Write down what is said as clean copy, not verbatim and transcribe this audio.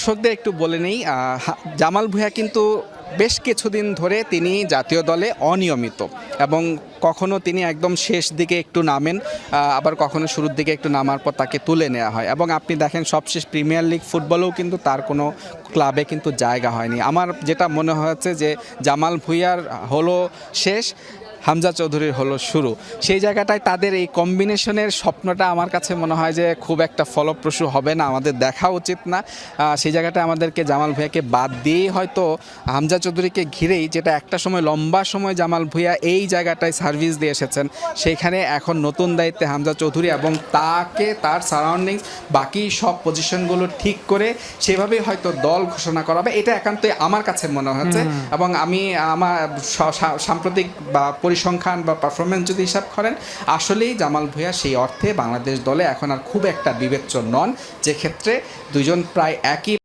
দর্শকদের একটু বলে নেই, জামাল ভুঁইয়া কিন্তু বেশ কিছুদিন ধরে তিনি জাতীয় দলে অনিয়মিত এবং কখনো তিনি একদম শেষ দিকে একটু নামেন, আবার কখনো শুরুর দিকে একটু নামার পর তাকে তুলে নেওয়া হয় এবং আপনি দেখেন সবশেষ প্রিমিয়ার লিগ ফুটবলেও কিন্তু তার কোনো ক্লাবে কিন্তু জায়গা হয়নি। আমার যেটা মনে হয়েছে যে জামাল ভুঁইয়ার হলো শেষ, হামজা চৌধুরীর হলো শুরু। সেই জায়গাটায় তাদের এই কম্বিনেশনের স্বপ্নটা আমার কাছে মনে হয় যে খুব একটা ফলপ্রসূ হবে না, আমাদের দেখা উচিত না। সেই জায়গাটায় আমাদেরকে জামাল ভুঁইয়াকে বাদ দিয়েই হয়তো হামজা চৌধুরীকে ঘিরেই, যেটা একটা সময় লম্বা সময় জামাল ভুঁইয়া এই জায়গাটায় সার্ভিস দিয়ে এসেছেন, সেইখানে এখন নতুন দায়িত্বে হামজা চৌধুরী এবং তাকে তার সারাউন্ডিংস বাকি সব পজিশনগুলো ঠিক করে সেভাবেই হয়তো দল ঘোষণা করা হবে, এটা একান্তই আমার কাছে মনে হচ্ছে। এবং আমি আমার সাম্প্রতিক বা পরিসংখ্যান বা পারফরমেন্স যদি হিসাব করেন, আসলেই জামাল ভুঁইয়া সেই অর্থে বাংলাদেশ দলে এখন আর খুব একটা বিবেচ্য নন, যে ক্ষেত্রে দুজন প্রায় একই